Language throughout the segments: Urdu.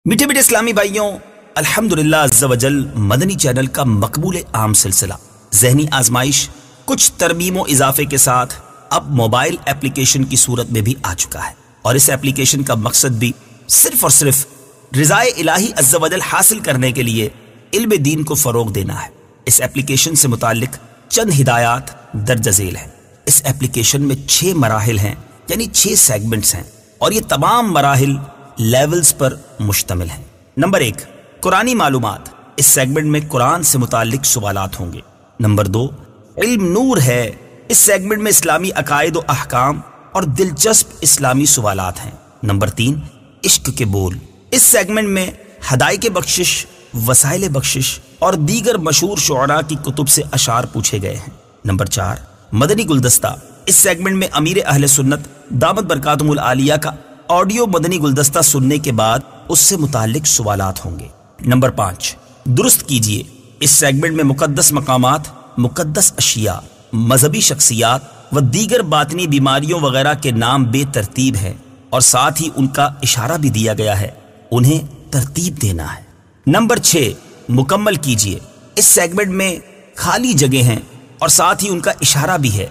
میٹھے میٹھے اسلامی بھائیوں، الحمدللہ عز و جل مدنی چینل کا مقبول عام سلسلہ ذہنی آزمائش کچھ ترمیم و اضافے کے ساتھ اب موبائل ایپلیکیشن کی صورت میں بھی آ چکا ہے، اور اس ایپلیکیشن کا مقصد بھی صرف اور صرف رضائے الہی عز و جل حاصل کرنے کے لیے علم دین کو فروغ دینا ہے۔ اس ایپلیکیشن سے متعلق چند ہدایات درج ذیل ہیں۔ اس ایپلیکیشن میں 6 مراحل ہیں، یعنی 6 سیگمنٹس ہیں، اور یہ تمام مراحل لیولز پر مشتمل ہیں۔ نمبر 1، قرآنی معلومات۔ اس سیگمنٹ میں قرآن سے متعلق سوالات ہوں گے۔ نمبر 2، علم نور ہے۔ اس سیگمنٹ میں اسلامی عقائد و احکام اور دلچسپ اسلامی سوالات ہیں۔ نمبر 3، عشق کے بول۔ اس سیگمنٹ میں ہدایت بخشش، وسائل بخشش اور دیگر مشہور شعراء کی کتب سے اشعار پوچھے گئے ہیں۔ نمبر 4، مدنی گلدستہ۔ اس سیگمنٹ میں امیر اہل سنت دامت برکاتہم العالیہ کا آڈیو مدنی گلدستہ سننے کے بعد اس سے متعلق سوالات ہوں گے۔ نمبر 5، درست کیجئے۔ اس سیگمنٹ میں مقدس مقامات، مقدس اشیاء، مذہبی شخصیات و دیگر باطنی بیماریوں وغیرہ کے نام بے ترتیب ہیں، اور ساتھ ہی ان کا اشارہ بھی دیا گیا ہے، انہیں ترتیب دینا ہے۔ نمبر 6، مکمل کیجئے۔ اس سیگمنٹ میں خالی جگہ ہیں اور ساتھ ہی ان کا اشارہ بھی ہے،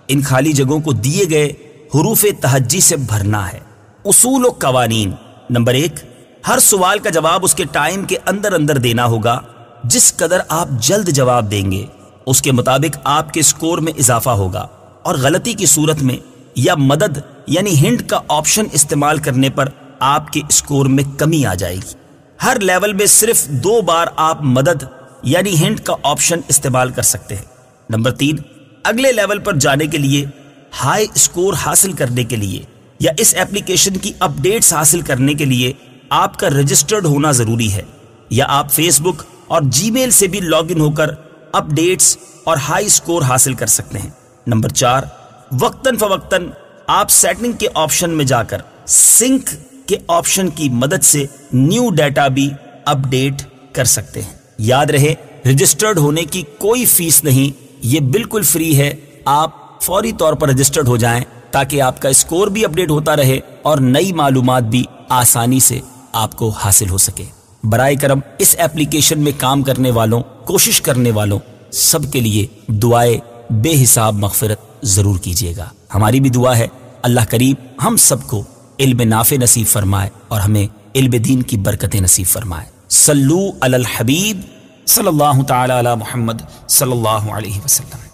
ان خالی جگہوں کو دیے گئے حروف تہجی سے بھرنا ہے۔ اصول و قوانین۔ نمبر 1، ہر سوال کا جواب اس کے ٹائم کے اندر اندر دینا ہوگا۔ جس قدر آپ جلد جواب دیں گے اس کے مطابق آپ کے سکور میں اضافہ ہوگا، اور غلطی کی صورت میں یا مدد یعنی ہنٹ کا آپشن استعمال کرنے پر آپ کے سکور میں کمی آ جائے گی۔ ہر لیول میں صرف 2 بار آپ مدد یعنی ہنٹ کا آپشن استعمال کر سکتے ہیں۔ نمبر 3، اگلے لیول پر جانے کے لیے، ہائی سکور حاصل کرنے کے لیے یا اس ایپلیکیشن کی اپ ڈیٹس حاصل کرنے کے لیے آپ کا رجسٹرڈ ہونا ضروری ہے، یا آپ فیس بک اور جی میل سے بھی لاگ ان ہو کر اپ ڈیٹس اور ہائی سکور حاصل کر سکتے ہیں۔ نمبر 4، وقتاً فوقتاً آپ سیٹنگ کے آپشن میں جا کر سنک کے آپشن کی مدد سے نیو ڈیٹا بھی اپ ڈیٹ کر سکتے ہیں۔ یاد رہے، رجسٹرڈ ہونے کی کوئی فیس نہیں، یہ بالکل فری ہے۔ آپ فوری طور پر رجسٹرڈ ہو جائیں تاکہ آپ کا اسکور بھی اپڈیٹ ہوتا رہے اور نئی معلومات بھی آسانی سے آپ کو حاصل ہو سکے۔ برائے کرم اس ایپلیکیشن میں کام کرنے والوں، کوشش کرنے والوں سب کے لیے دعائے بے حساب مغفرت ضرور کیجیے گا۔ ہماری بھی دعا ہے اللہ کریم ہم سب کو علم نافع نصیب فرمائے اور ہمیں علم دین کی برکتیں نصیب فرمائے۔ صلو علی الحبیب صلی اللہ تعالی علی محمد صلی اللہ علیہ وسلم۔